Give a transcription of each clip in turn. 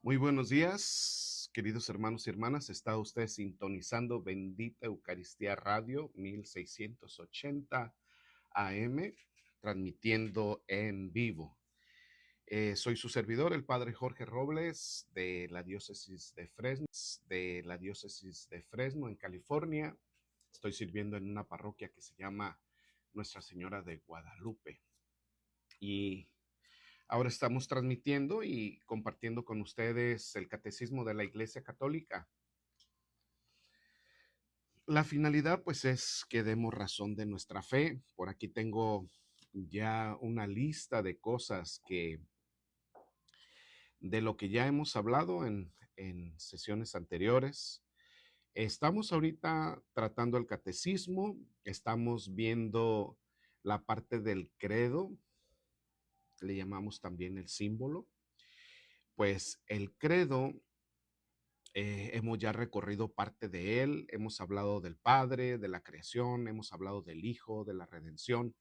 Muy buenos días, queridos hermanos y hermanas. Está usted sintonizando Bendita Eucaristía Radio 1680 AM, transmitiendo en vivo. Soy su servidor, el Padre Jorge Robles, de la diócesis de Fresno, en California. Estoy sirviendo en una parroquia que se llama Nuestra Señora de Guadalupe. Y ahora estamos transmitiendo y compartiendo con ustedes el Catecismo de la Iglesia Católica. La finalidad, pues, es que demos razón de nuestra fe. Por aquí tengo ya una lista de cosas de lo que ya hemos hablado en sesiones anteriores. Estamos ahorita tratando el catecismo, estamos viendo la parte del credo, le llamamos también el símbolo. Pues el credo, hemos ya recorrido parte de él, hemos hablado del Padre, de la creación, hemos hablado del Hijo, de la redención,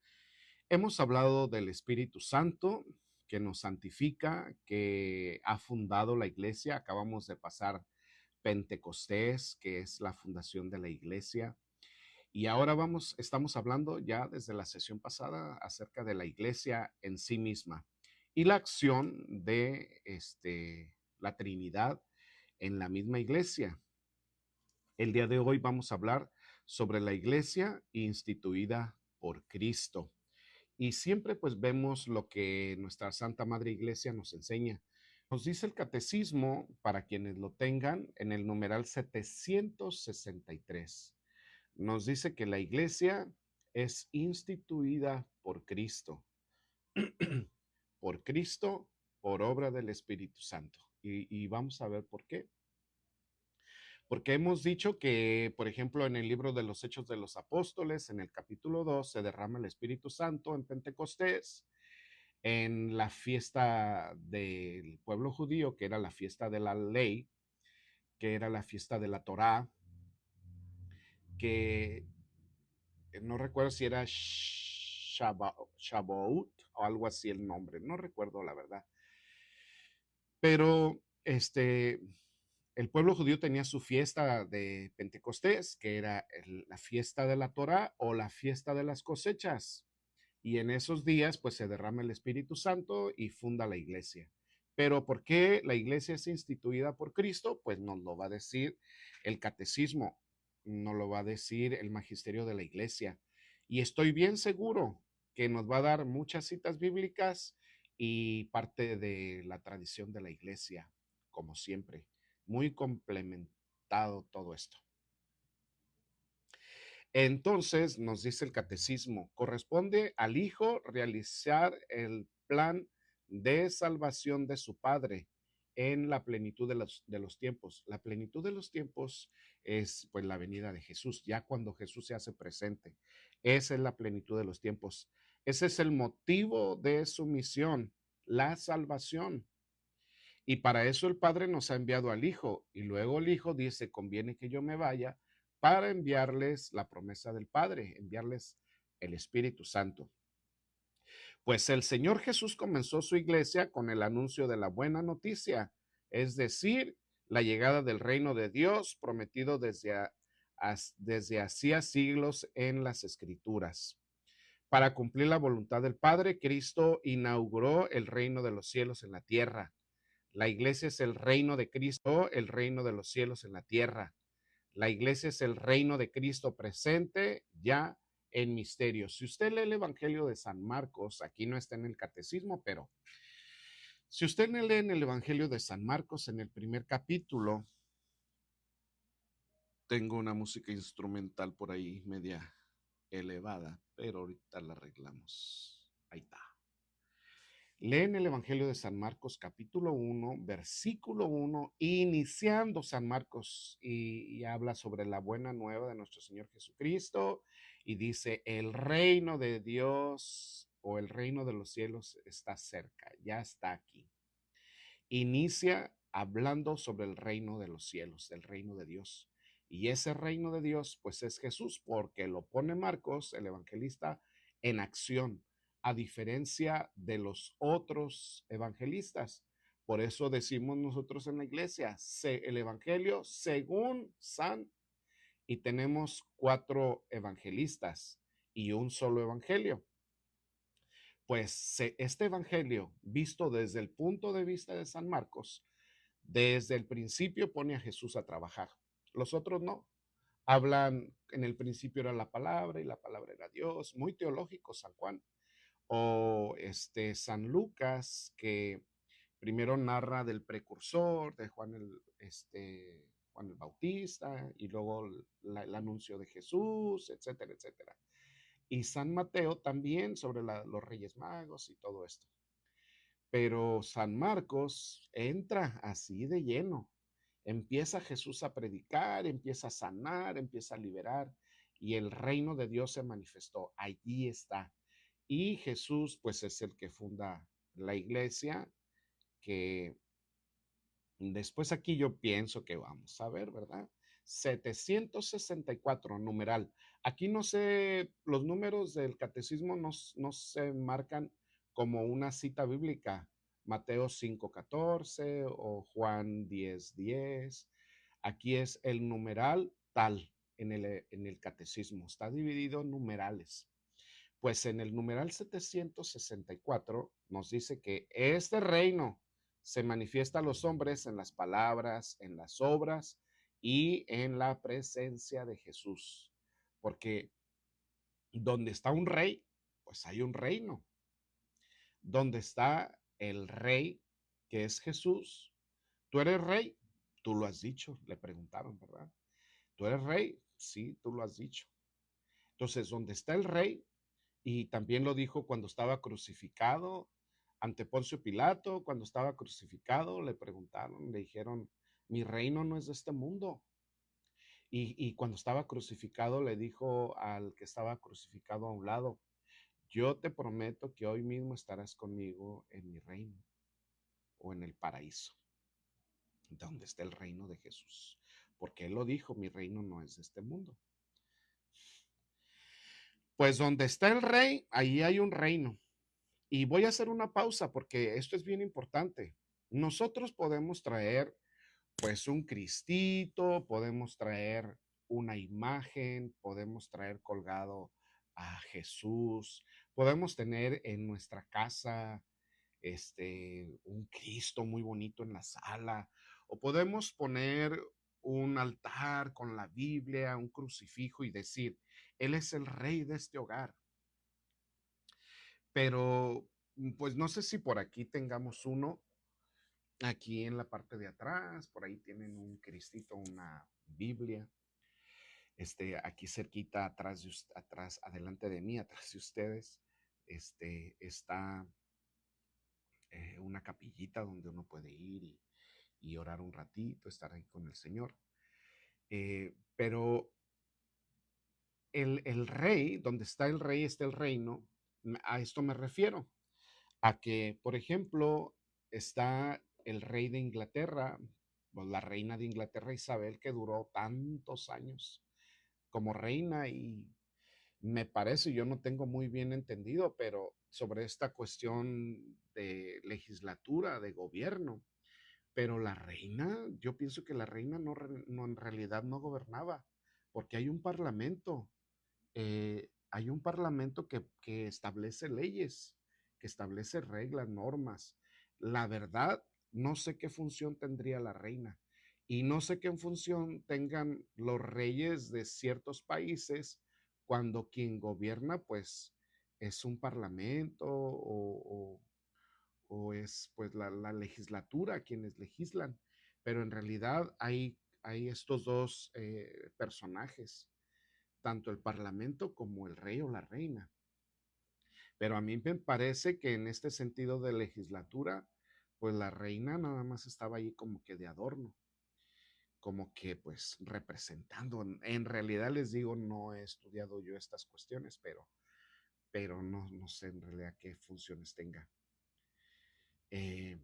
hemos hablado del Espíritu Santo que nos santifica, que ha fundado la iglesia. Acabamos de pasar Pentecostés, que es la fundación de la iglesia. Y ahora estamos hablando ya desde la sesión pasada acerca de la iglesia en sí misma y la acción de la Trinidad en la misma iglesia. El día de hoy vamos a hablar sobre la iglesia instituida por Cristo. Y siempre pues vemos lo que nuestra Santa Madre Iglesia nos enseña. Nos dice el catecismo, para quienes lo tengan, en el numeral 763. Nos dice que la iglesia es instituida por Cristo. Por Cristo, por obra del Espíritu Santo. Y vamos a ver por qué. Porque hemos dicho que, por ejemplo, en el libro de los Hechos de los Apóstoles, en el capítulo 2, se derrama el Espíritu Santo en Pentecostés, en la fiesta del pueblo judío, que era la fiesta de la ley, que era la fiesta de la Torá, que no recuerdo si era Shavuot o algo así el nombre, no recuerdo la verdad. Pero el pueblo judío tenía su fiesta de Pentecostés, que era la fiesta de la Torá o la fiesta de las cosechas. Y en esos días, pues se derrama el Espíritu Santo y funda la iglesia. Pero ¿por qué la iglesia es instituida por Cristo? Pues nos lo va a decir el catecismo, nos lo va a decir el magisterio de la iglesia. Y estoy bien seguro que nos va a dar muchas citas bíblicas y parte de la tradición de la iglesia, como siempre. Muy complementado todo esto. Entonces, nos dice el catecismo, corresponde al Hijo realizar el plan de salvación de su Padre en la plenitud de los tiempos. La plenitud de los tiempos es pues la venida de Jesús, ya cuando Jesús se hace presente. Esa es la plenitud de los tiempos. Ese es el motivo de su misión, la salvación. Y para eso el Padre nos ha enviado al Hijo. Y luego el Hijo dice, conviene que yo me vaya para enviarles la promesa del Padre, enviarles el Espíritu Santo. Pues el Señor Jesús comenzó su iglesia con el anuncio de la buena noticia, es decir, la llegada del reino de Dios prometido desde hacía siglos en las Escrituras. Para cumplir la voluntad del Padre, Cristo inauguró el reino de los cielos en la tierra. La iglesia es el reino de Cristo, el reino de los cielos en la tierra. La iglesia es el reino de Cristo presente ya en misterio. Si usted lee el Evangelio de San Marcos, aquí no está en el catecismo, pero si usted lee en el Evangelio de San Marcos, en el primer capítulo, tengo una música instrumental por ahí media elevada, pero ahorita la arreglamos. Ahí está. Leen el Evangelio de San Marcos capítulo 1, versículo 1, iniciando San Marcos y habla sobre la buena nueva de nuestro Señor Jesucristo y dice, el reino de Dios o el reino de los cielos está cerca, ya está aquí. Inicia hablando sobre el reino de los cielos, el reino de Dios. Y ese reino de Dios pues es Jesús porque lo pone Marcos, el evangelista, en acción a diferencia de los otros evangelistas, Por eso decimos nosotros en la iglesia, el Evangelio según San, y tenemos 4 evangelistas y un solo evangelio. Pues este evangelio, visto desde el punto de vista de San Marcos, desde el principio pone a Jesús a trabajar. Los otros no. Hablan, en el principio era la palabra y la palabra era Dios, muy teológico San Juan. O San Lucas, que primero narra del precursor, de Juan el Bautista, y luego el anuncio de Jesús, etcétera, etcétera. Y San Mateo también sobre los Reyes Magos y todo esto. Pero San Marcos entra así de lleno. Empieza Jesús a predicar, empieza a sanar, empieza a liberar, y el reino de Dios se manifestó. Allí está. Y Jesús, pues, es el que funda la iglesia, que después aquí yo pienso que vamos a ver, ¿verdad? 764, numeral. Aquí no sé, los números del catecismo no se marcan como una cita bíblica, Mateo 5:14 o Juan 10:10. Aquí es el numeral tal en el catecismo, está dividido en numerales. Pues en el numeral 764 nos dice que este reino se manifiesta a los hombres en las palabras, en las obras y en la presencia de Jesús. Porque donde está un rey, pues hay un reino. Donde está el rey, que es Jesús, ¿tú eres rey? Tú lo has dicho, le preguntaron, ¿verdad? ¿Tú eres rey? Sí, tú lo has dicho. Entonces, donde está el rey, y también lo dijo cuando estaba crucificado ante Poncio Pilato, cuando estaba crucificado, le preguntaron, le dijeron, mi reino no es de este mundo. Y cuando estaba crucificado, le dijo al que estaba crucificado a un lado, yo te prometo que hoy mismo estarás conmigo en mi reino o en el paraíso, donde está el reino de Jesús. Porque él lo dijo, mi reino no es de este mundo. Pues donde está el rey, ahí hay un reino. Y voy a hacer una pausa porque esto es bien importante. Nosotros podemos traer pues un cristito, podemos traer una imagen, podemos traer colgado a Jesús, podemos tener en nuestra casa un Cristo muy bonito en la sala, o podemos poner un altar con la Biblia, un crucifijo y decir, Él es el rey de este hogar. Pero pues no sé si por aquí tengamos uno, aquí en la parte de atrás, por ahí tienen un cristito, una Biblia, aquí cerquita, atrás, adelante de mí, atrás de ustedes, está una capillita donde uno puede ir y orar un ratito, estar ahí con el Señor. Pero el rey, donde está el rey, está el reino, a esto me refiero. A que, por ejemplo, está el rey de Inglaterra, o la reina de Inglaterra Isabel, que duró tantos años como reina, y me parece, yo no tengo muy bien entendido, pero sobre esta cuestión de legislatura, de gobierno, pero la reina, yo pienso que la reina no en realidad no gobernaba, porque hay un parlamento que establece leyes, que establece reglas, normas. La verdad, no sé qué función tendría la reina y no sé qué función tengan los reyes de ciertos países cuando quien gobierna, pues, es un parlamento o es, pues, la legislatura quienes legislan. Pero en realidad hay estos dos personajes, tanto el parlamento como el rey o la reina. Pero a mí me parece que en este sentido de legislatura, pues la reina nada más estaba ahí como que de adorno, como que pues representando. En realidad les digo, no he estudiado yo estas cuestiones, pero no sé en realidad qué funciones tenga. Eh,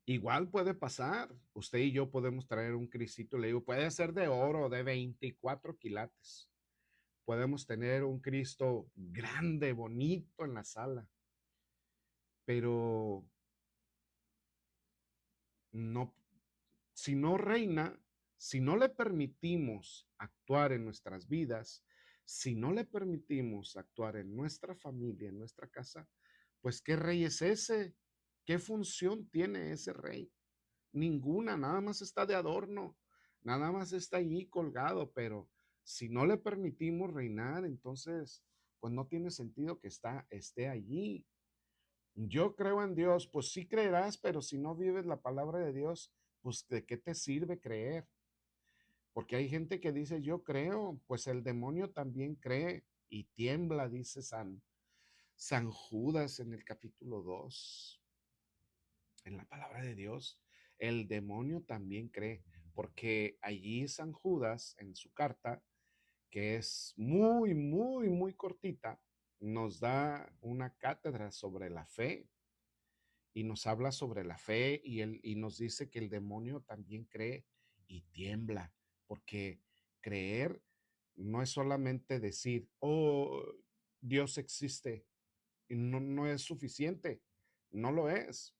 Igual puede pasar, usted y yo podemos traer un Cristito, le digo, puede ser de oro, de 24 quilates. Podemos tener un Cristo grande, bonito en la sala, pero no, si no reina, si no le permitimos actuar en nuestras vidas, si no le permitimos actuar en nuestra familia, en nuestra casa, pues ¿qué rey es ese? ¿Qué función tiene ese rey? Ninguna, nada más está de adorno, nada más está allí colgado, pero si no le permitimos reinar, entonces, pues no tiene sentido que esté allí. Yo creo en Dios, pues sí creerás, pero si no vives la palabra de Dios, pues ¿de qué te sirve creer? Porque hay gente que dice, yo creo, pues el demonio también cree y tiembla, dice San Judas en el capítulo 2 en la palabra de Dios. El demonio también cree, porque allí San Judas, en su carta, que es muy, muy, muy cortita, nos da una cátedra sobre la fe y nos habla sobre la fe y nos dice que el demonio también cree y tiembla, porque creer no es solamente decir, oh, Dios existe, y no es suficiente, no lo es.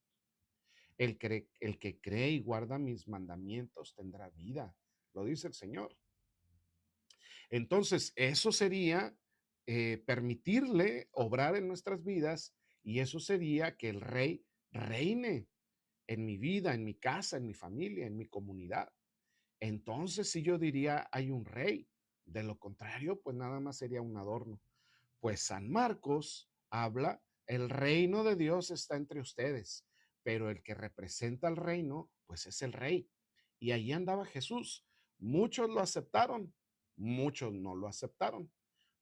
El que cree y guarda mis mandamientos tendrá vida, lo dice el Señor. Entonces, eso sería permitirle obrar en nuestras vidas y eso sería que el rey reine en mi vida, en mi casa, en mi familia, en mi comunidad. Entonces, sí yo diría, hay un rey. De lo contrario, pues nada más sería un adorno. Pues San Marcos habla, el reino de Dios está entre ustedes, pero el que representa el reino, pues es el rey. Y allí andaba Jesús. Muchos lo aceptaron, muchos no lo aceptaron.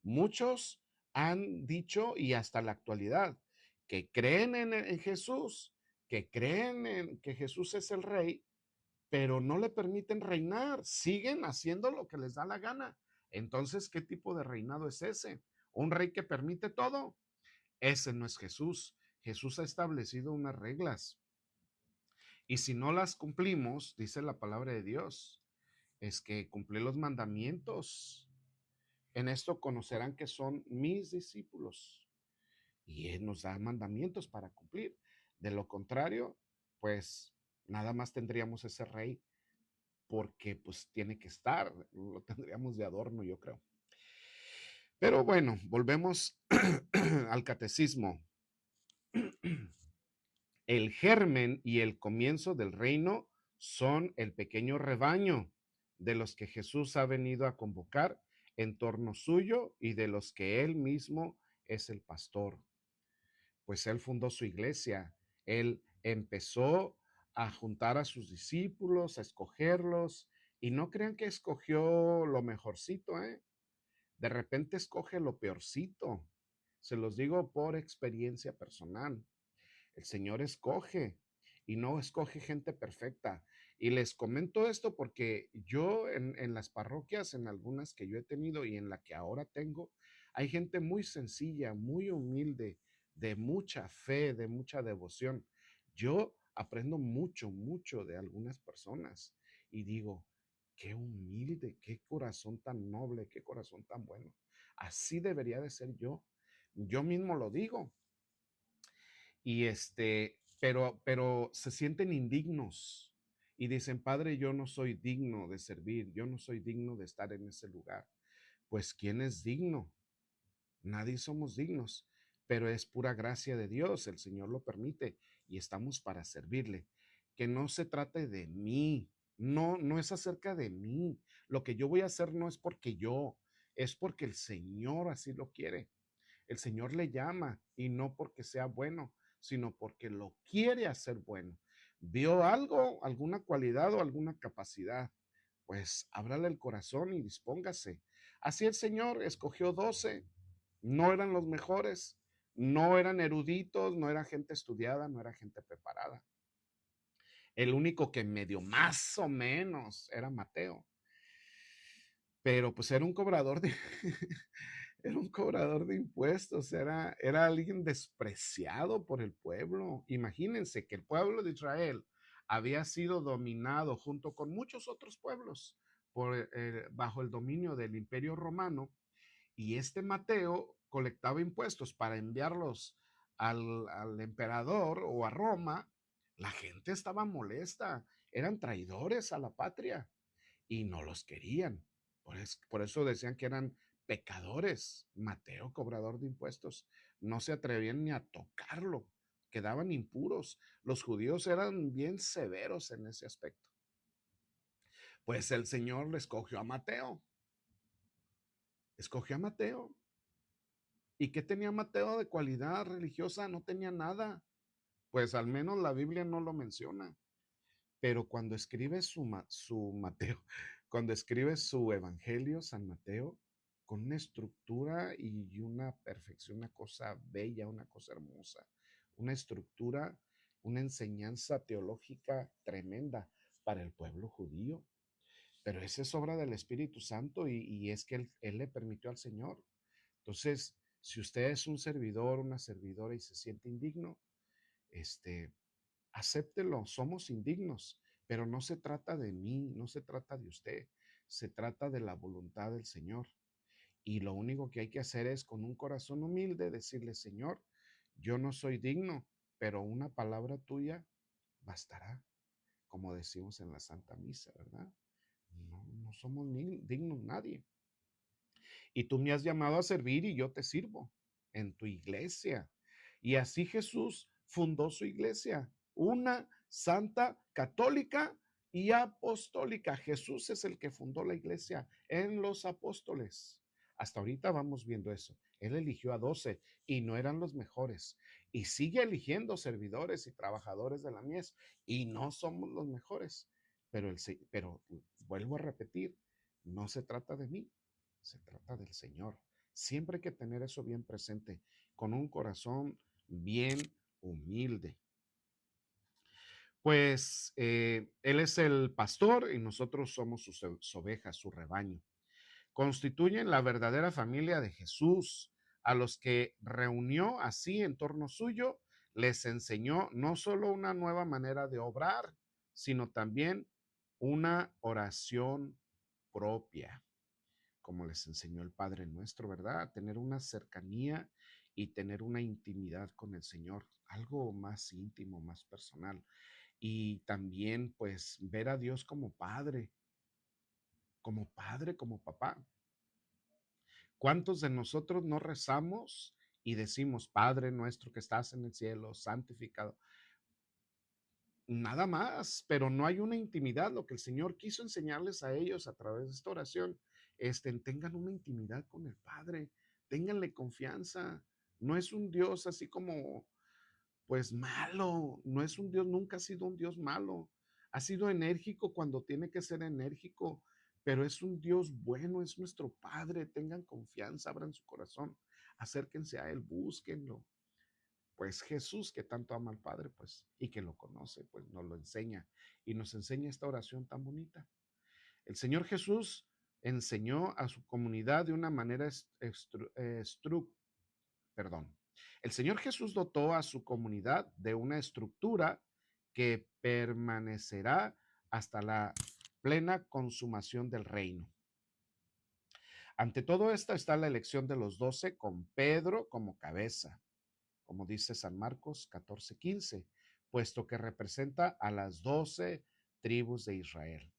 Muchos han dicho, y hasta la actualidad, que creen en Jesús, que creen en que Jesús es el rey, pero no le permiten reinar, siguen haciendo lo que les da la gana. Entonces, ¿qué tipo de reinado es ese? ¿Un rey que permite todo? Ese no es Jesús. Jesús ha establecido unas reglas y si no las cumplimos, dice la palabra de Dios, es que cumplir los mandamientos. En esto conocerán que son mis discípulos y Él nos da mandamientos para cumplir. De lo contrario, pues nada más tendríamos ese rey porque pues tiene que estar, lo tendríamos de adorno, yo creo. Pero bueno, volvemos al catecismo. El germen y el comienzo del reino son el pequeño rebaño de los que Jesús ha venido a convocar en torno suyo y de los que él mismo es el pastor. Pues él fundó su iglesia, él empezó a juntar a sus discípulos, a escogerlos, y no crean que escogió lo mejorcito, ¿eh? De repente escoge lo peorcito. Se los digo por experiencia personal. El Señor escoge y no escoge gente perfecta. Y les comento esto porque yo en las parroquias, en algunas que yo he tenido y en la que ahora tengo, hay gente muy sencilla, muy humilde, de mucha fe, de mucha devoción. Yo aprendo mucho, mucho de algunas personas y digo, qué humilde, qué corazón tan noble, qué corazón tan bueno. Así debería de ser yo. Yo mismo lo digo. Y pero se sienten indignos y dicen, Padre, yo no soy digno de servir, yo no soy digno de estar en ese lugar. Pues, ¿quién es digno? Nadie somos dignos, pero es pura gracia de Dios, el Señor lo permite y estamos para servirle. Que no se trate de mí, no es acerca de mí. Lo que yo voy a hacer no es porque yo, es porque el Señor así lo quiere. El Señor le llama y no porque sea bueno, sino porque lo quiere hacer bueno. Vio algo, alguna cualidad o alguna capacidad, pues ábrale el corazón y dispóngase. Así el Señor escogió 12, no eran los mejores, no eran eruditos, no era gente estudiada, no era gente preparada. El único que medio más o menos era Mateo, pero pues era un cobrador de, era un cobrador de impuestos, era alguien despreciado por el pueblo. Imagínense que el pueblo de Israel había sido dominado junto con muchos otros pueblos bajo el dominio del Imperio Romano y este Mateo colectaba impuestos para enviarlos al emperador o a Roma La gente estaba molesta, eran traidores a la patria y no los querían. Por eso decían que eran pecadores. Mateo, cobrador de impuestos, no se atrevían ni a tocarlo, quedaban impuros. Los judíos eran bien severos en ese aspecto. Pues el Señor le escogió a Mateo. Escogió a Mateo. ¿Y qué tenía Mateo de cualidad religiosa? No tenía nada. Pues al menos la Biblia no lo menciona. Pero cuando escribe su Mateo, cuando escribe su Evangelio, San Mateo, con una estructura y una perfección, una cosa bella, una cosa hermosa, una estructura, una enseñanza teológica tremenda para el pueblo judío. Pero esa es obra del Espíritu Santo y es que él le permitió al Señor. Entonces, si usted es un servidor, una servidora y se siente indigno, este, acéptelo, somos indignos, pero no se trata de mí, no se trata de usted, se trata de la voluntad del Señor. Y lo único que hay que hacer es con un corazón humilde decirle, Señor, yo no soy digno, pero una palabra tuya bastará, como decimos en la Santa Misa, ¿verdad? No somos dignos nadie. Y tú me has llamado a servir y yo te sirvo en tu iglesia. Y así Jesús fundó su iglesia, una santa, católica y apostólica. Jesús es el que fundó la iglesia en los apóstoles. Hasta ahorita vamos viendo eso. Él eligió a 12 y no eran los mejores. Y sigue eligiendo servidores y trabajadores de la mies y no somos los mejores. Pero vuelvo a repetir, no se trata de mí, se trata del Señor. Siempre hay que tener eso bien presente, con un corazón bien humilde. Pues Él es el pastor y nosotros somos sus ovejas, su rebaño. Constituyen la verdadera familia de Jesús, a los que reunió así en torno suyo, les enseñó no solo una nueva manera de obrar, sino también una oración propia, como les enseñó el Padre Nuestro, ¿verdad? Tener una cercanía y tener una intimidad con el Señor, algo más íntimo, más personal. Y también pues ver a Dios como papá. ¿Cuántos de nosotros no rezamos y decimos, Padre nuestro que estás en el cielo, santificado? Nada más, pero no hay una intimidad. Lo que el Señor quiso enseñarles a ellos a través de esta oración, tengan una intimidad con el Padre, ténganle confianza. No es un Dios así como, pues malo, no es un Dios, nunca ha sido un Dios malo. Ha sido enérgico cuando tiene que ser enérgico, pero es un Dios bueno, es nuestro Padre. Tengan confianza, abran su corazón, acérquense a Él, búsquenlo. Pues Jesús, que tanto ama al Padre, pues, y que lo conoce, pues nos lo enseña y nos enseña esta oración tan bonita. El Señor Jesús enseñó a su comunidad de una manera perdón. El Señor Jesús dotó a su comunidad de una estructura que permanecerá hasta la plena consumación del reino. Ante todo esto está la elección de los 12 con Pedro como cabeza, como dice San Marcos 14:15, puesto que representa a las 12 tribus de Israel.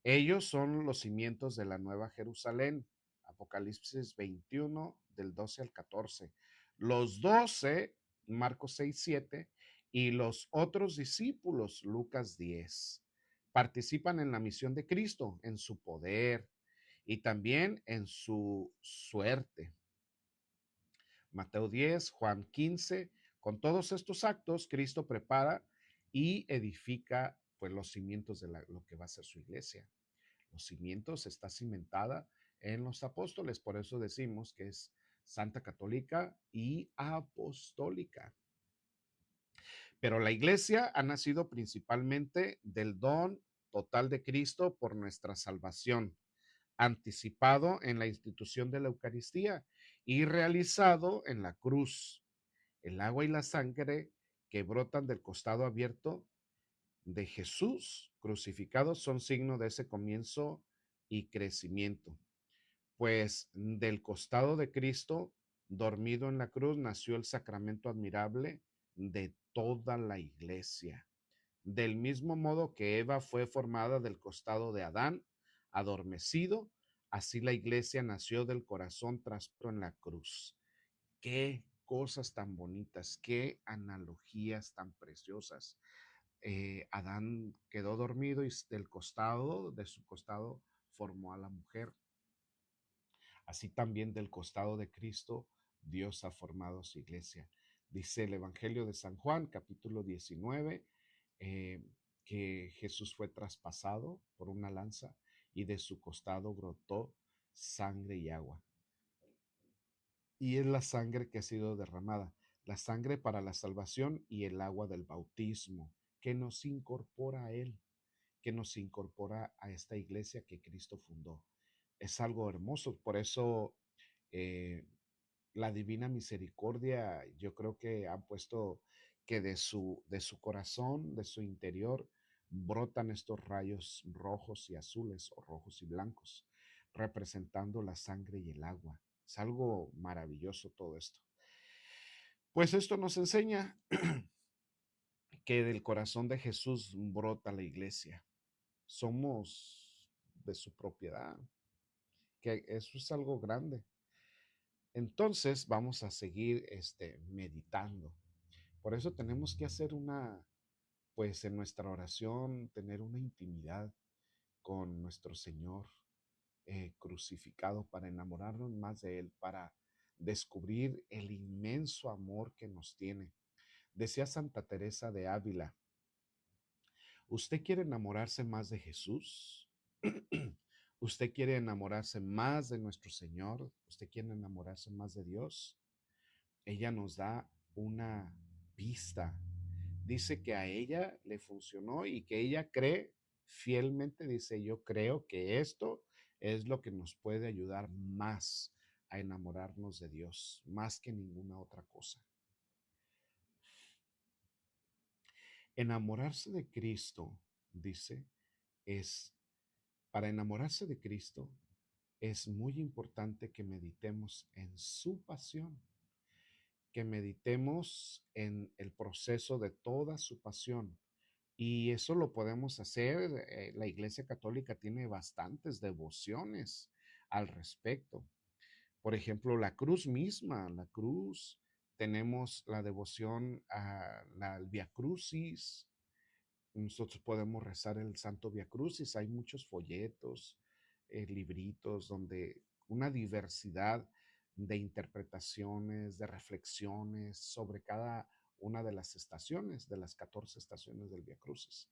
Ellos son los cimientos de la Nueva Jerusalén, Apocalipsis 21, del 12 al 14. Los 12, Marcos 6:7, y los otros discípulos, Lucas 10, participan en la misión de Cristo, en su poder y también en su suerte. Mateo 10, Juan 15. Con todos estos actos, Cristo prepara y edifica pues los cimientos de lo que va a ser su iglesia. Los cimientos está cimentada en los apóstoles, por eso decimos que es santa, católica y apostólica. Pero la iglesia ha nacido principalmente del don total de Cristo por nuestra salvación, anticipado en la institución de la Eucaristía y realizado en la cruz. El agua y la sangre que brotan del costado abierto de Jesús crucificado son signo de ese comienzo y crecimiento. Pues del costado de Cristo, dormido en la cruz, nació el sacramento admirable de toda la iglesia. Del mismo modo que Eva fue formada del costado de Adán, adormecido, así la iglesia nació del corazón traspuesto en la cruz. Qué cosas tan bonitas, qué analogías tan preciosas. Adán quedó dormido y del costado, de su costado, formó a la mujer. Así también del costado de Cristo, Dios ha formado su iglesia. Dice el Evangelio de San Juan, capítulo 19, eh, que Jesús fue traspasado por una lanza y de su costado brotó sangre y agua. Y es la sangre que ha sido derramada, la sangre para la salvación y el agua del bautismo, que nos incorpora a Él, que nos incorpora a esta iglesia que Cristo fundó. Es algo hermoso, por eso eh, la divina misericordia, yo creo que han puesto que de su corazón, de su interior, brotan estos rayos rojos y azules o rojos y blancos, representando la sangre y el agua. Es algo maravilloso todo esto. Pues esto nos enseña que del corazón de Jesús brota la iglesia. Somos de su propiedad, que eso es algo grande. Entonces vamos a seguir meditando. Por eso tenemos que hacer pues en nuestra oración, tener una intimidad con nuestro Señor crucificado para enamorarnos más de Él, para descubrir el inmenso amor que nos tiene. Decía Santa Teresa de Ávila, ¿usted quiere enamorarse más de Jesús? ¿Usted quiere enamorarse más de nuestro Señor? ¿Usted quiere enamorarse más de Dios? Ella nos da una pista. Dice que a ella le funcionó y que ella cree fielmente, dice, yo creo que esto es lo que nos puede ayudar más a enamorarnos de Dios, más que ninguna otra cosa. Enamorarse de Cristo, dice, para enamorarse de Cristo, es muy importante que meditemos en su pasión, que meditemos en el proceso de toda su pasión. Y eso lo podemos hacer. La Iglesia Católica tiene bastantes devociones al respecto. Por ejemplo, la cruz misma, la cruz, tenemos la devoción al Via Crucis. Nosotros podemos rezar el Santo Via Crucis. Hay muchos folletos, libritos, donde una diversidad de interpretaciones, de reflexiones sobre cada una de las estaciones, de las 14 estaciones del Via Crucis.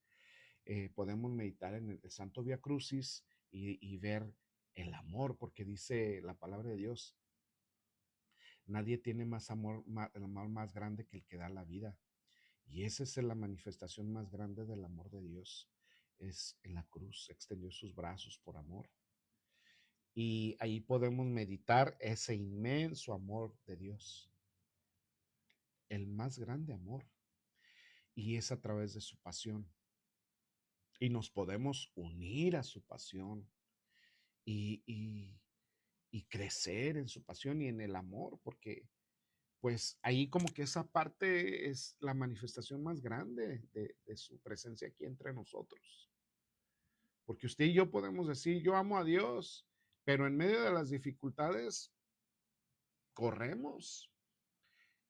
Podemos meditar en el Santo Via Crucis y ver el amor, porque dice la palabra de Dios, nadie tiene más amor, el amor más grande que el que da la vida. Y esa es la manifestación más grande del amor de Dios. Es en la cruz, extendió sus brazos por amor. Y ahí podemos meditar ese inmenso amor de Dios, el más grande amor. Y es a través de su pasión. Y nos podemos unir a su pasión y, y, y crecer en su pasión y en el amor, porque pues ahí como que esa parte es la manifestación más grande de su presencia aquí entre nosotros. Porque usted y yo podemos decir, yo amo a Dios, pero en medio de las dificultades corremos.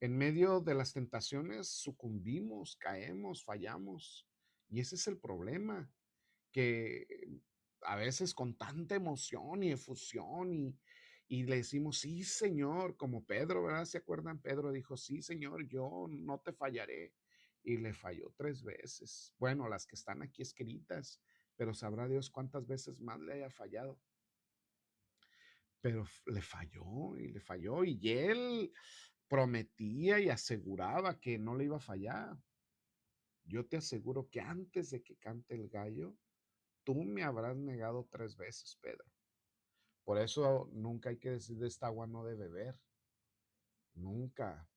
En medio de las tentaciones sucumbimos, caemos, fallamos. Y ese es el problema, que a veces con tanta emoción y efusión y le decimos, sí, Señor, como Pedro, ¿verdad? ¿Se acuerdan? Pedro dijo, sí, Señor, yo no te fallaré. Y le falló 3 veces. Bueno, las que están aquí escritas, pero sabrá Dios cuántas veces más le haya fallado. Pero le falló y él prometía y aseguraba que no le iba a fallar. Yo te aseguro que antes de que cante el gallo, tú me habrás negado 3 veces, Pedro. Por eso nunca hay que decir de esta agua no de beber. Nunca.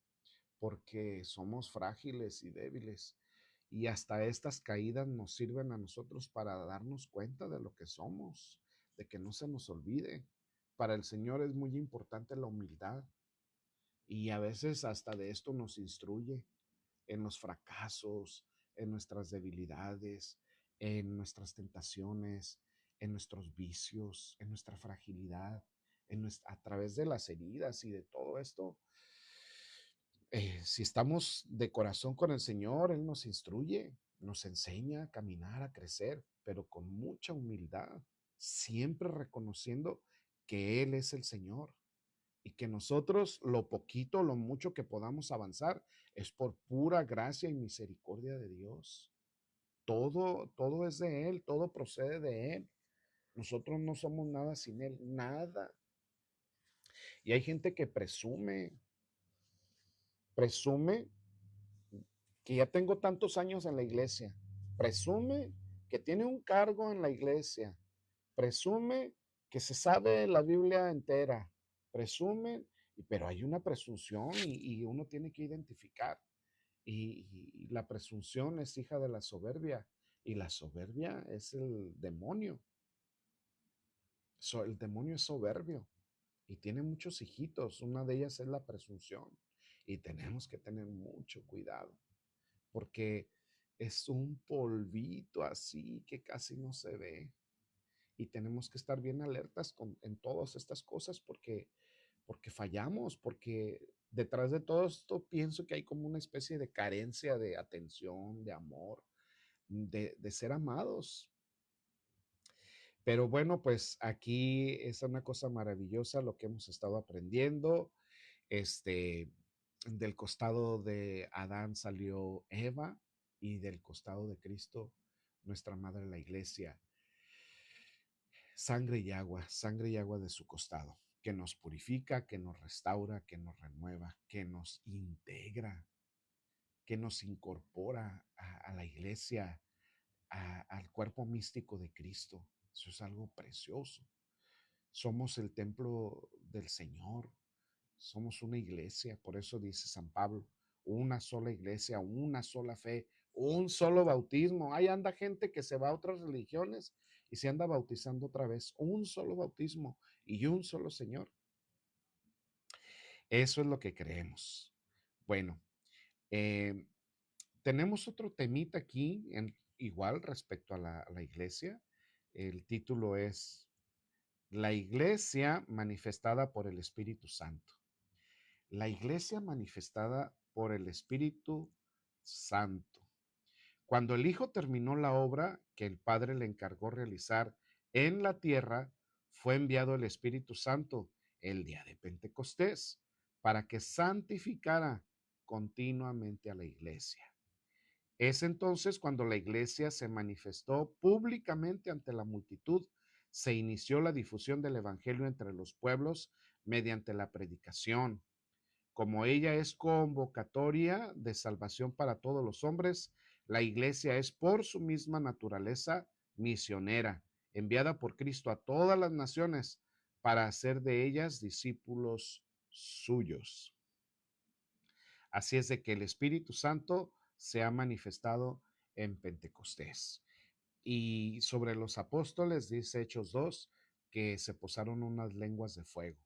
Porque somos frágiles y débiles. Y hasta estas caídas nos sirven a nosotros para darnos cuenta de lo que somos, de que no se nos olvide. Para el Señor es muy importante la humildad. Y a veces hasta de esto nos instruye. en los fracasos, en nuestras debilidades, en nuestras tentaciones, en nuestros vicios, en nuestra fragilidad, a través de las heridas y de todo esto. Si estamos de corazón con el Señor, Él nos instruye, nos enseña a caminar, a crecer, pero con mucha humildad, siempre reconociendo que Él es el Señor y que nosotros lo poquito, lo mucho que podamos avanzar es por pura gracia y misericordia de Dios. Todo es de Él, todo procede de Él. Nosotros no somos nada sin Él, nada. Y hay gente que presume que ya tengo tantos años en la iglesia, presume que tiene un cargo en la iglesia, presume que se sabe la Biblia entera, presume, pero hay una presunción y uno tiene que identificar. Y la presunción es hija de la soberbia y la soberbia es el demonio. El demonio es soberbio y tiene muchos hijitos. Una de ellas es la presunción y tenemos que tener mucho cuidado porque es un polvito así que casi no se ve y tenemos que estar bien alertas en todas estas cosas porque fallamos, porque detrás de todo esto pienso que hay como una especie de carencia de atención, de amor, de ser amados. Pero bueno, pues aquí es una cosa maravillosa lo que hemos estado aprendiendo. Este, del costado de Adán salió Eva y del costado de Cristo, nuestra madre la iglesia, sangre y agua de su costado, que nos purifica, que nos restaura, que nos renueva, que nos integra, que nos incorpora a la iglesia, al cuerpo místico de Cristo. Eso es algo precioso. Somos el templo del Señor. Somos una iglesia, por eso dice San Pablo, una sola iglesia, una sola fe, un solo bautismo. Ahí anda gente que se va a otras religiones y se anda bautizando otra vez. Un solo bautismo y un solo Señor. Eso es lo que creemos. Bueno, eh, tenemos otro temita aquí, igual respecto a la iglesia. El título es La iglesia manifestada por el Espíritu Santo. La iglesia manifestada por el Espíritu Santo. Cuando el Hijo terminó la obra que el Padre le encargó realizar en la tierra, fue enviado el Espíritu Santo el día de Pentecostés para que santificara continuamente a la iglesia. Es entonces cuando la iglesia se manifestó públicamente ante la multitud, se inició la difusión del Evangelio entre los pueblos mediante la predicación. Como ella es convocatoria de salvación para todos los hombres, la iglesia es por su misma naturaleza misionera, enviada por Cristo a todas las naciones para hacer de ellas discípulos suyos. Así es de que el Espíritu Santo se ha manifestado en Pentecostés. Y sobre los apóstoles dice Hechos 2 que se posaron unas lenguas de fuego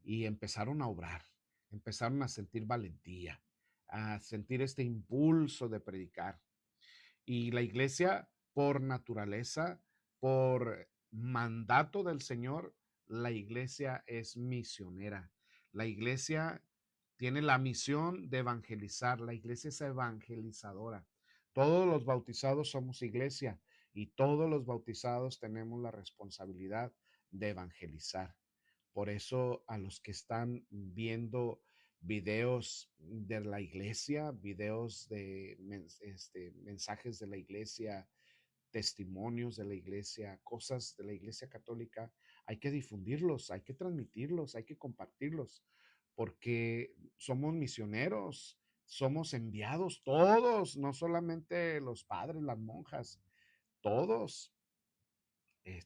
y empezaron a obrar, empezaron a sentir valentía, a sentir este impulso de predicar. Y la iglesia, por naturaleza, por mandato del Señor, la iglesia es misionera. La iglesia tiene la misión de evangelizar. La iglesia es evangelizadora. Todos los bautizados somos iglesia y todos los bautizados tenemos la responsabilidad de evangelizar. Por eso a los que están viendo videos de la iglesia, videos de mensajes de la iglesia, testimonios de la iglesia, cosas de la iglesia católica, hay que difundirlos, hay que transmitirlos, hay que compartirlos, porque somos misioneros, somos enviados todos, no solamente los padres, las monjas, todos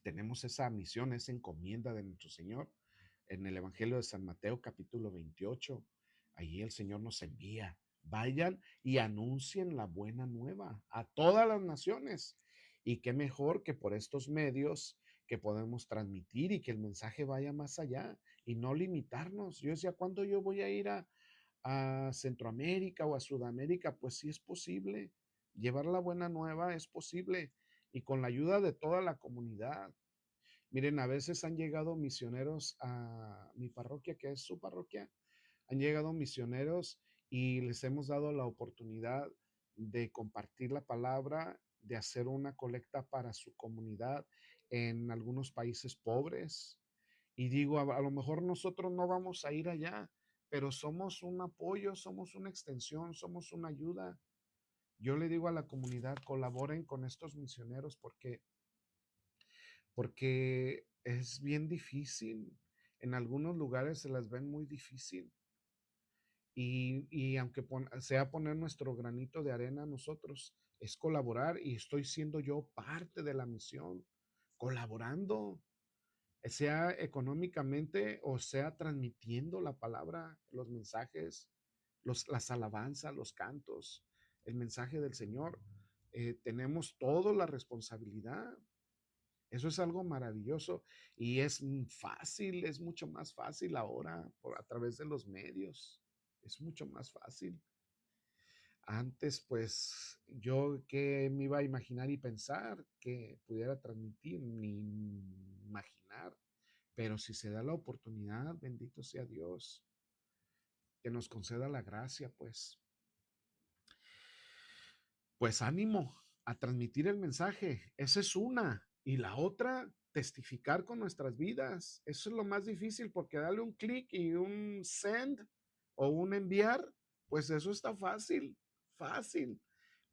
tenemos esa misión, esa encomienda de nuestro Señor. En el Evangelio de San Mateo capítulo 28, allí el Señor nos envía, vayan y anuncien la buena nueva a todas las naciones. Y qué mejor que por estos medios que podemos transmitir y que el mensaje vaya más allá y no limitarnos. Yo decía, ¿cuándo yo voy a ir a Centroamérica o a Sudamérica, pues sí es posible. Llevar la buena nueva es posible y con la ayuda de toda la comunidad. Miren, a veces han llegado misioneros a mi parroquia, que es su parroquia, han llegado misioneros y les hemos dado la oportunidad de compartir la palabra, de hacer una colecta para su comunidad en algunos países pobres. Y digo, a lo mejor nosotros no vamos a ir allá, pero somos un apoyo, somos una extensión, somos una ayuda. Yo le digo a la comunidad, colaboren con estos misioneros porque es bien difícil. En algunos lugares se las ven muy difícil. Y aunque sea poner nuestro granito de arena nosotros, es colaborar y estoy siendo yo parte de la misión, colaborando, sea económicamente o sea transmitiendo la palabra, los mensajes, las alabanzas, los cantos, el mensaje del Señor. Tenemos toda la responsabilidad. Eso es algo maravilloso y es fácil, es mucho más fácil ahora a través de los medios. Es mucho más fácil. Antes, pues, yo qué me iba a imaginar y pensar que pudiera transmitir, ni imaginar. Pero si se da la oportunidad, bendito sea Dios, que nos conceda la gracia, pues ánimo a transmitir el mensaje. Esa es una. Y la otra, testificar con nuestras vidas. Eso es lo más difícil porque darle un clic y un send o un enviar, pues eso está fácil, fácil.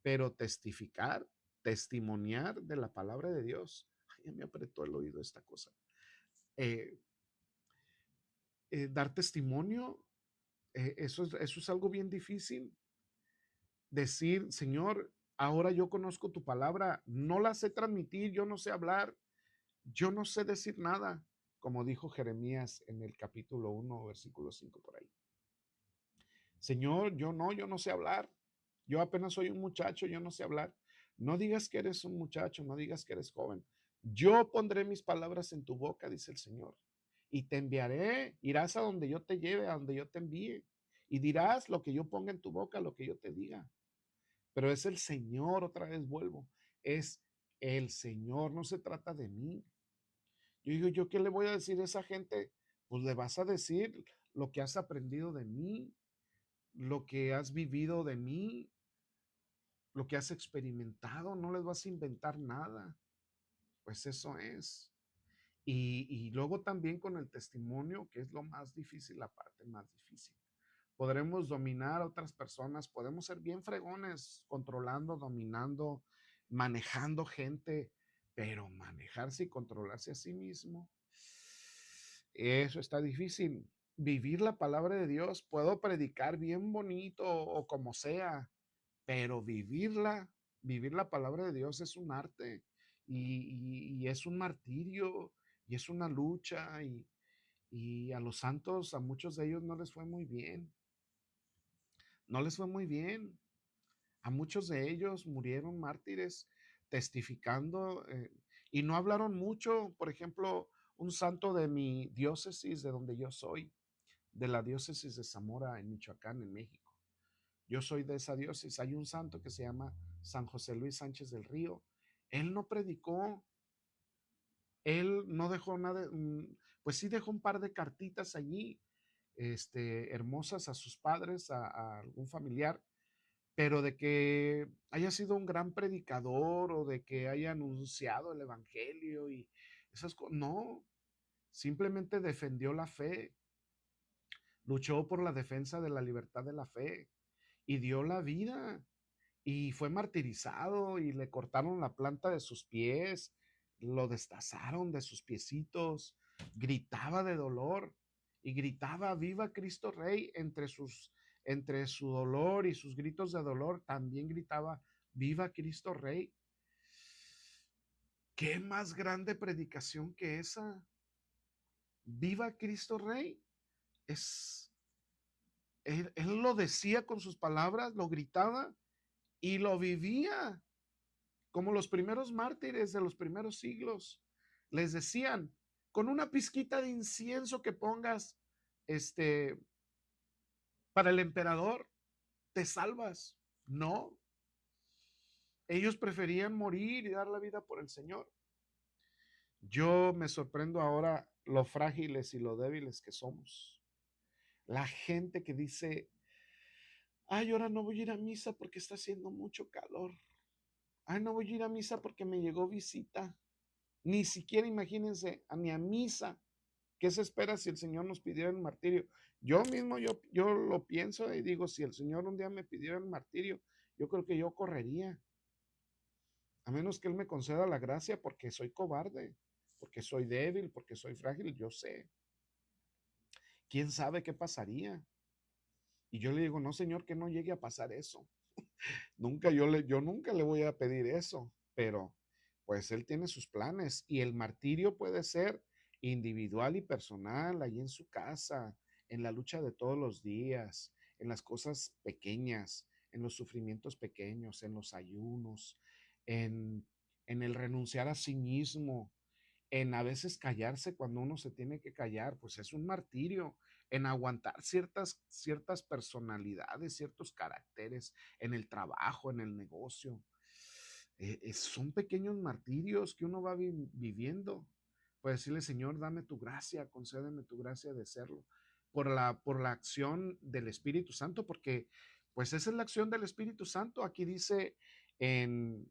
Pero testificar, testimoniar de la palabra de Dios. Ay, ya me apretó el oído esta cosa. Eh, Dar testimonio, eso es algo bien difícil. Decir, Señor, ahora yo conozco tu palabra, no la sé transmitir, yo no sé hablar, yo no sé decir nada, como dijo Jeremías en el capítulo 1, versículo 5 por ahí. Señor, yo no sé hablar, yo apenas soy un muchacho, yo no sé hablar. No digas que eres un muchacho, no digas que eres joven. Yo pondré mis palabras en tu boca, dice el Señor, y te enviaré, irás a donde yo te lleve, a donde yo te envíe, y dirás lo que yo ponga en tu boca, lo que yo te diga. Pero es el Señor, otra vez vuelvo, es el Señor, no se trata de mí. Yo digo, ¿yo qué le voy a decir a esa gente? Pues le vas a decir lo que has aprendido de mí, lo que has vivido de mí, lo que has experimentado, no les vas a inventar nada. Pues eso es. Y luego también con el testimonio, que es lo más difícil, la parte más difícil. Podremos dominar a otras personas, podemos ser bien fregones, controlando, dominando, manejando gente, pero manejarse y controlarse a sí mismo, eso está difícil. Vivir la palabra de Dios, puedo predicar bien bonito o como sea, pero vivir la palabra de Dios es un arte y es un martirio y es una lucha y a los santos, a muchos de ellos no les fue muy bien, no les fue muy bien. A muchos de ellos murieron mártires testificando y no hablaron mucho. Por ejemplo, un santo de mi diócesis, de donde yo soy, de la diócesis de Zamora en Michoacán, en México. Yo soy de esa diócesis. Hay un santo que se llama San José Luis Sánchez del Río. Él no predicó, él no dejó nada, pues sí dejó un par de cartitas allí, hermosas a sus padres, a algún familiar, pero de que haya sido un gran predicador o de que haya anunciado el evangelio y esas cosas, no, simplemente defendió la fe, luchó por la defensa de la libertad de la fe y dio la vida y fue martirizado y le cortaron la planta de sus pies, lo destazaron de sus piecitos, gritaba de dolor y gritaba viva Cristo Rey entre su dolor y sus gritos de dolor también gritaba viva Cristo Rey. ¿Qué más grande predicación que esa? Viva Cristo Rey. Es él lo decía con sus palabras, lo gritaba y lo vivía. Como los primeros mártires de los primeros siglos. Les decían, con una pizquita de incienso que pongas, este, Para el emperador, te salvas. No, ellos preferían morir y dar la vida por el Señor. Yo me sorprendo ahora lo frágiles y lo débiles que somos. La gente que dice, ay, ahora no voy a ir a misa porque está haciendo mucho calor. Ay, no voy a ir a misa porque me llegó visita. Ni siquiera imagínense, ni a misa. ¿Qué se espera si el Señor nos pidiera el martirio? Yo mismo, yo lo pienso y digo, si el Señor un día me pidiera el martirio, yo creo que yo correría. A menos que Él me conceda la gracia porque soy cobarde, porque soy débil, porque soy frágil, yo sé. ¿Quién sabe qué pasaría? Y yo le digo, no, Señor, que no llegue a pasar eso. Nunca yo nunca le voy a pedir eso, pero pues Él tiene sus planes y el martirio puede ser individual y personal, ahí en su casa, en la lucha de todos los días, en las cosas pequeñas, en los sufrimientos pequeños, en los ayunos, en, en el renunciar a sí mismo, en a veces callarse cuando uno se tiene que callar, pues es un martirio, en aguantar ciertas personalidades, ciertos caracteres en el trabajo, en el negocio. Son pequeños martirios que uno va viviendo. Pues decirle, Señor, dame tu gracia, concédeme tu gracia de serlo. Por la acción del Espíritu Santo, porque pues esa es la acción del Espíritu Santo. Aquí dice en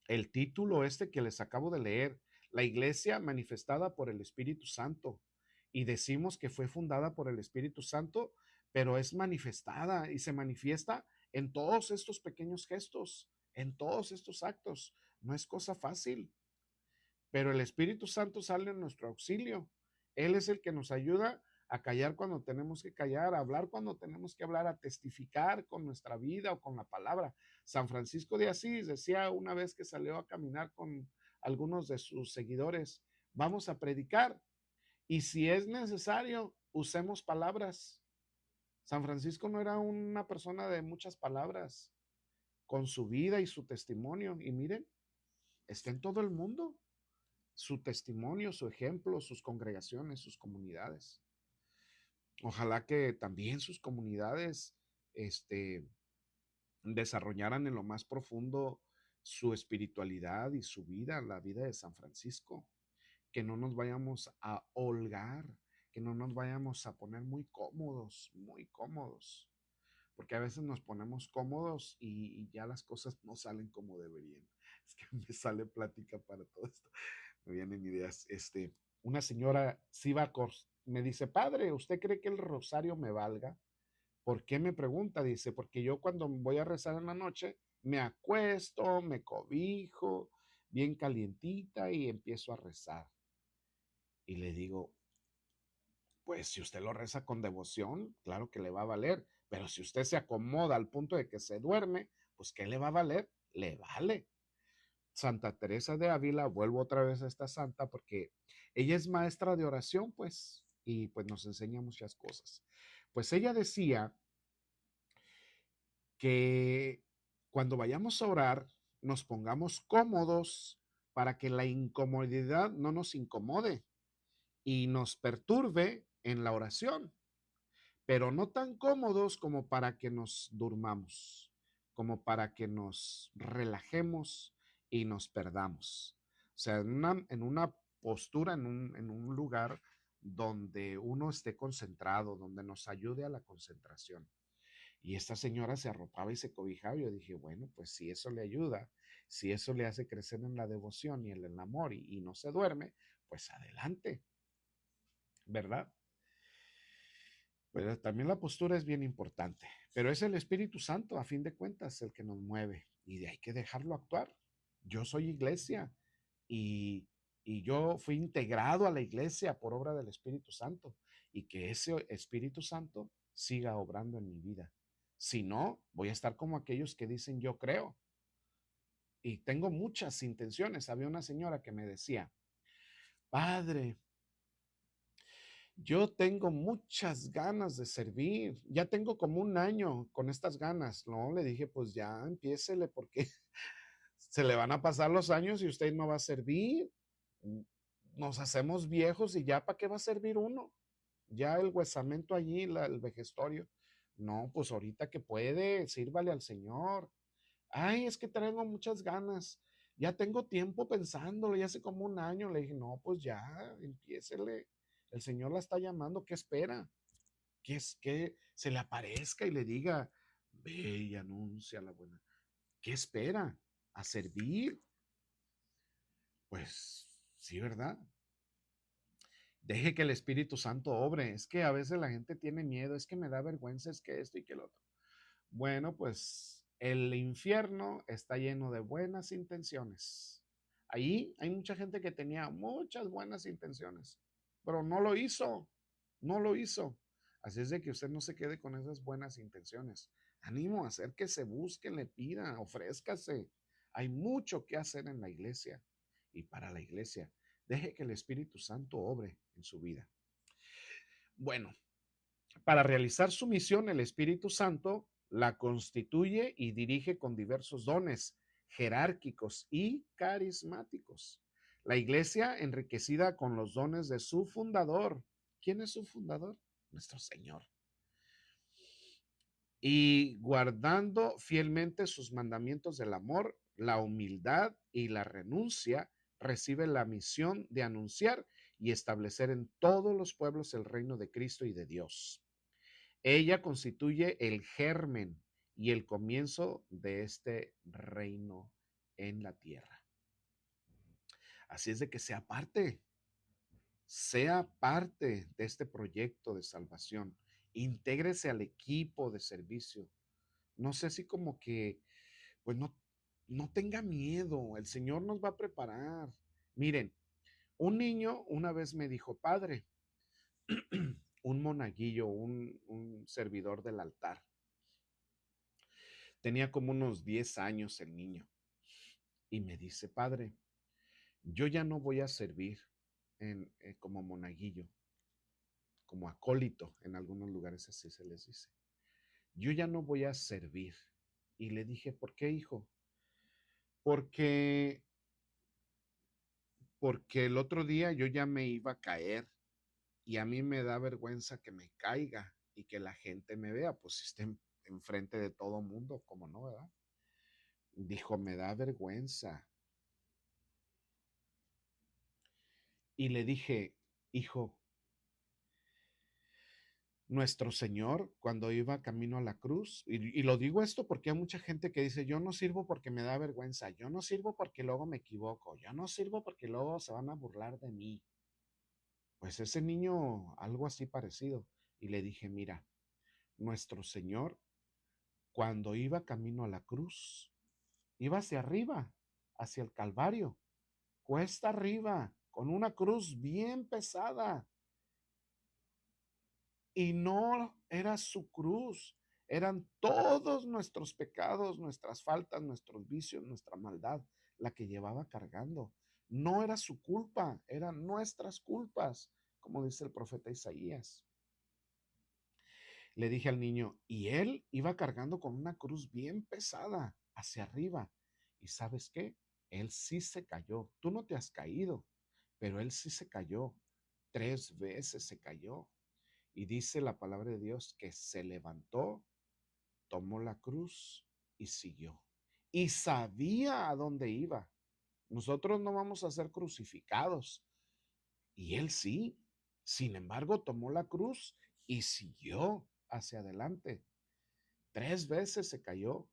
el título este que les acabo de leer, la iglesia manifestada por el Espíritu Santo. Y decimos que fue fundada por el Espíritu Santo, pero es manifestada y se manifiesta en todos estos pequeños gestos, en todos estos actos. No es cosa fácil, pero el Espíritu Santo sale en nuestro auxilio. Él es el que nos ayuda a callar cuando tenemos que callar, a hablar cuando tenemos que hablar, a testificar con nuestra vida o con la palabra. San Francisco de Asís decía una vez que salió a caminar con algunos de sus seguidores, vamos a predicar y si es necesario, usemos palabras. San Francisco no era una persona de muchas palabras, con su vida y su testimonio. Y miren, está en todo el mundo su testimonio, su ejemplo, sus congregaciones, sus comunidades. Ojalá que también sus comunidades desarrollaran en lo más profundo su espiritualidad y su vida, la vida de San Francisco, que no nos vayamos a holgar, que no nos vayamos a poner muy cómodos, porque a veces nos ponemos cómodos y ya las cosas no salen como deberían. Es que me sale plática para todo esto, me vienen ideas. Una señora me dice, padre, ¿usted cree que el rosario me valga? ¿Por qué me pregunta? Dice, porque yo cuando voy a rezar en la noche, me acuesto, me cobijo, bien calientita y empiezo a rezar. Y le digo, pues si usted lo reza con devoción, claro que le va a valer, pero si usted se acomoda al punto de que se duerme, pues ¿qué le va a valer? Le vale. Santa Teresa de Ávila, vuelvo otra vez a esta santa porque ella es maestra de oración, pues, y pues nos enseña muchas cosas. Pues ella decía que cuando vayamos a orar, nos pongamos cómodos para que la incomodidad no nos incomode y nos perturbe en la oración, pero no tan cómodos como para que nos durmamos, como para que nos relajemos y nos perdamos. O sea, en una postura, en un lugar donde uno esté concentrado, donde nos ayude a la concentración. Y esta señora se arropaba y se cobijaba. Y yo dije, bueno, pues si eso le ayuda, si eso le hace crecer en la devoción y en el amor y no se duerme, pues adelante, ¿verdad? Pero también la postura es bien importante, pero es el Espíritu Santo, a fin de cuentas, el que nos mueve y hay que dejarlo actuar. Yo soy iglesia y, y yo fui integrado a la iglesia por obra del Espíritu Santo y que ese Espíritu Santo siga obrando en mi vida. Si no, voy a estar como aquellos que dicen yo creo y tengo muchas intenciones. Había una señora que me decía, padre, yo tengo muchas ganas de servir. Ya tengo como un año con estas ganas. No, le dije, pues ya empiécele porque se le van a pasar los años y usted no va a servir. Nos hacemos viejos y ya para qué va a servir uno. Ya el huesamento allí, el vejestorio, No, pues ahorita que puede, sírvale al Señor. Ay, es que traigo muchas ganas. Ya tengo tiempo pensándolo, ya hace como un año. Le dije, no, pues ya, empiécele. El Señor la está llamando, ¿qué espera? Que es que se le aparezca y le diga, ve y anuncia la buena. ¿Qué espera? ¿A servir? Pues sí, ¿verdad? Deje que el Espíritu Santo obre. Es que a veces la gente tiene miedo, es que me da vergüenza, es que esto y que lo otro. Bueno, pues el infierno está lleno de buenas intenciones. Ahí hay mucha gente que tenía muchas buenas intenciones, pero no lo hizo, no lo hizo. Así es de que usted no se quede con esas buenas intenciones. Ánimo, hacer que se busque, le pida, ofrézcase. Hay mucho que hacer en la iglesia y para la iglesia. Deje que el Espíritu Santo obre en su vida. Bueno, para realizar su misión, el Espíritu Santo la constituye y dirige con diversos dones jerárquicos y carismáticos. La iglesia enriquecida con los dones de su fundador. ¿Quién es su fundador? Nuestro Señor. Y guardando fielmente sus mandamientos del amor, la humildad y la renuncia, recibe la misión de anunciar y establecer en todos los pueblos el reino de Cristo y de Dios. Ella constituye el germen y el comienzo de este reino en la tierra. Así es de que sea parte de este proyecto de salvación. Intégrese al equipo de servicio. No sé si como que, pues no tenga miedo. El Señor nos va a preparar. Miren, un niño una vez me dijo, padre, un monaguillo, un servidor del altar. Tenía como unos 10 años el niño y me dice, padre, yo ya no voy a servir como monaguillo, como acólito, en algunos lugares así se les dice. Yo ya no voy a servir. Y le dije, ¿por qué, hijo? Porque, porque el otro día yo ya me iba a caer y a mí me da vergüenza que me caiga y que la gente me vea, pues si esté enfrente de todo mundo, como no, ¿verdad? Dijo, me da vergüenza. Y le dije, hijo, nuestro Señor, cuando iba camino a la cruz, y lo digo esto porque hay mucha gente que dice, yo no sirvo porque me da vergüenza, yo no sirvo porque luego me equivoco, yo no sirvo porque luego se van a burlar de mí. Pues ese niño, algo así parecido. Y le dije, mira, nuestro Señor, cuando iba camino a la cruz, iba hacia arriba, hacia el Calvario, cuesta arriba, con una cruz bien pesada. Y no era su cruz, eran todos nuestros pecados, nuestras faltas, nuestros vicios, nuestra maldad, la que llevaba cargando. No era su culpa, eran nuestras culpas, como dice el profeta Isaías. Le dije al niño, y él iba cargando con una cruz bien pesada hacia arriba. ¿Y sabes qué? Él sí se cayó. Tú no te has caído, pero él sí se cayó. 3 veces se cayó. Y dice la palabra de Dios que se levantó, tomó la cruz y siguió. Y sabía a dónde iba. Nosotros no vamos a ser crucificados. Y él sí. Sin embargo, tomó la cruz y siguió hacia adelante. 3 veces se cayó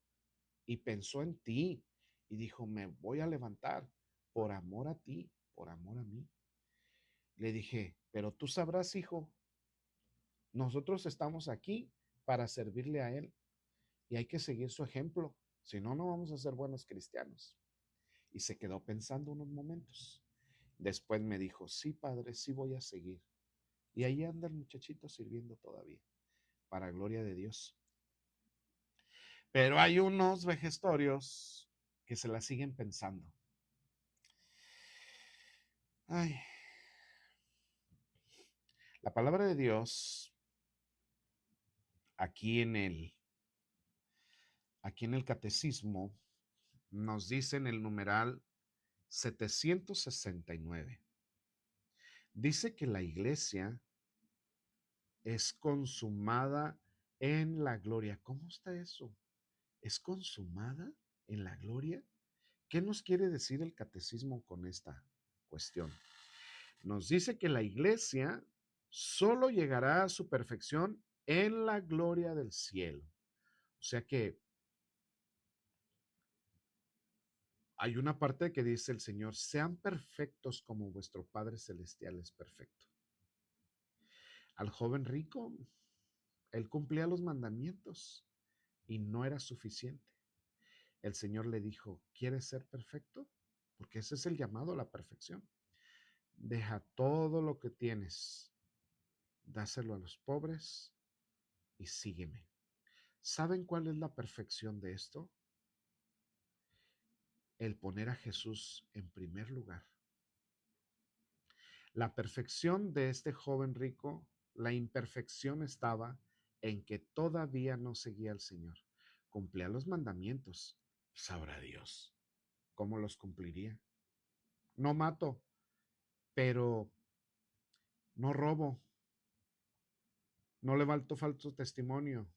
y pensó en ti y dijo, me voy a levantar por amor a ti, por amor a mí. Le dije, pero tú sabrás, hijo, nosotros estamos aquí para servirle a él y hay que seguir su ejemplo, si no, no vamos a ser buenos cristianos. Y se quedó pensando unos momentos. Después me dijo, sí, padre, sí voy a seguir. Y ahí anda el muchachito sirviendo todavía, para gloria de Dios. Pero hay unos vejestorios que se la siguen pensando. Ay, la palabra de Dios aquí en el catecismo nos dice en el numeral 769. Dice que la iglesia es consumada en la gloria. ¿Cómo está eso? ¿Es consumada en la gloria? ¿Qué nos quiere decir el catecismo con esta cuestión? Nos dice que la iglesia solo llegará a su perfección en la gloria del cielo. O sea que hay una parte que dice el Señor, sean perfectos como vuestro Padre Celestial es perfecto. Al joven rico, él cumplía los mandamientos y no era suficiente. El Señor le dijo, ¿quieres ser perfecto? Porque ese es el llamado a la perfección. Deja todo lo que tienes, dáselo a los pobres y sígueme. ¿Saben cuál es la perfección de esto? El poner a Jesús en primer lugar. La perfección de este joven rico, la imperfección estaba en que todavía no seguía al Señor. Cumplía los mandamientos. Sabrá Dios cómo los cumpliría. No mato, pero no robo, no levanto falso testimonio,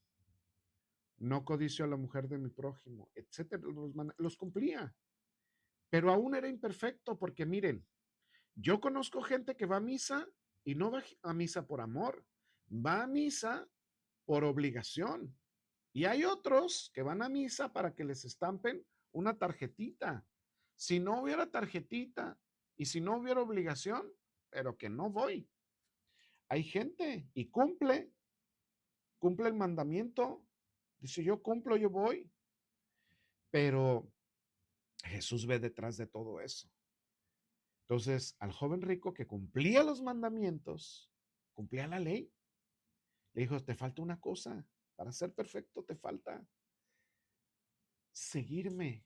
no codicio a la mujer de mi prójimo, etcétera. Los cumplía, pero aún era imperfecto porque miren, yo conozco gente que va a misa y no va a misa por amor, va a misa por obligación. Y hay otros que van a misa para que les estampen una tarjetita. Si no hubiera tarjetita y si no hubiera obligación, pero que no voy. Hay gente y cumple el mandamiento. Dice, yo cumplo, yo voy. Pero Jesús ve detrás de todo eso. Entonces, al joven rico que cumplía los mandamientos, cumplía la ley, le dijo, te falta una cosa, para ser perfecto te falta seguirme,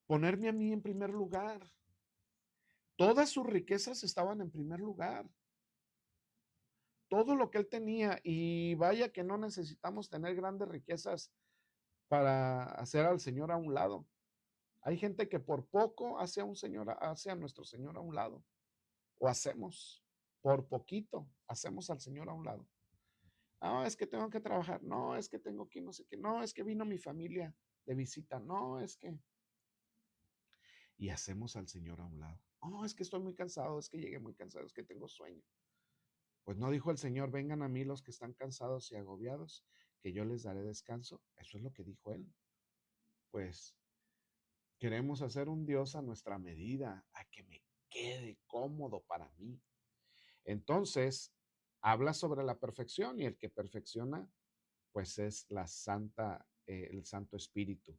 ponerme a mí en primer lugar. Todas sus riquezas estaban en primer lugar, todo lo que él tenía, y vaya que no necesitamos tener grandes riquezas para hacer al Señor a un lado. Hay gente que por poco hace a nuestro Señor a un lado, o hacemos, por poquito, hacemos al Señor a un lado. No, es que tengo que trabajar, no, es que tengo que no sé qué, no, es que vino mi familia de visita, no, es que... Y hacemos al Señor a un lado. No, es que estoy muy cansado, es que llegué muy cansado, es que tengo sueño. Pues no dijo el Señor, vengan a mí los que están cansados y agobiados, que yo les daré descanso. Eso es lo que dijo Él. Pues queremos hacer un Dios a nuestra medida, a que me quede cómodo para mí. Entonces, habla sobre la perfección y el que perfecciona, pues es el Santo Espíritu.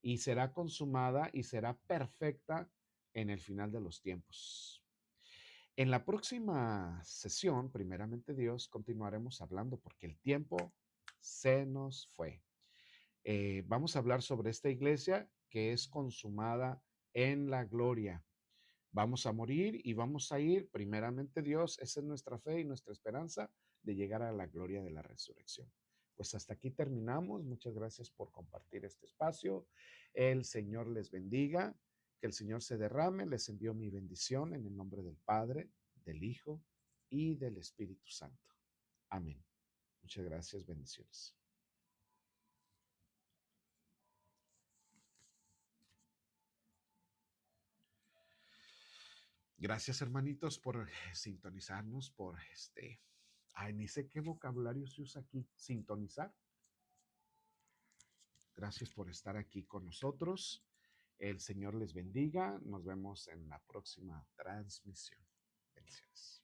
Y será consumada y será perfecta en el final de los tiempos. En la próxima sesión, primeramente Dios, continuaremos hablando porque el tiempo se nos fue. Vamos a hablar sobre esta iglesia que es consumada en la gloria. Vamos a morir y vamos a ir, primeramente Dios, esa es nuestra fe y nuestra esperanza de llegar a la gloria de la resurrección. Pues hasta aquí terminamos. Muchas gracias por compartir este espacio. El Señor les bendiga, que el Señor se derrame. Les envío mi bendición en el nombre del Padre, del Hijo y del Espíritu Santo. Amén. Muchas gracias, bendiciones. Gracias, hermanitos, por sintonizarnos, por ay, ni sé qué vocabulario se usa aquí, sintonizar. Gracias por estar aquí con nosotros. El Señor les bendiga. Nos vemos en la próxima transmisión. Bendiciones.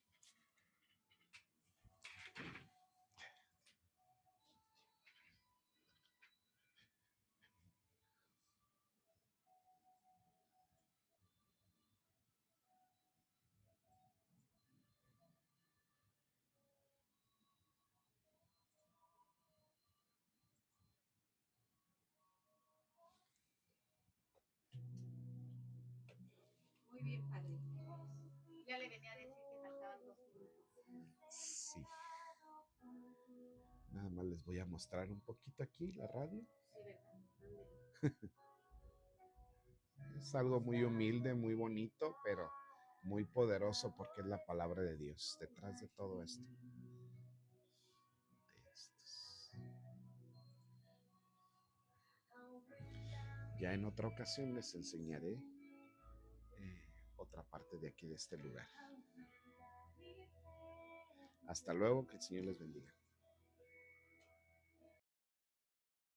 Muy bien, padre. Ya le venía a decir que faltaban 2 minutos. Sí. Nada más les voy a mostrar un poquito aquí la radio. Es algo muy humilde, muy bonito, pero muy poderoso porque es la palabra de Dios detrás de todo esto. Ya en otra ocasión les enseñaré otra parte de aquí, de este lugar. Hasta luego, que el Señor les bendiga.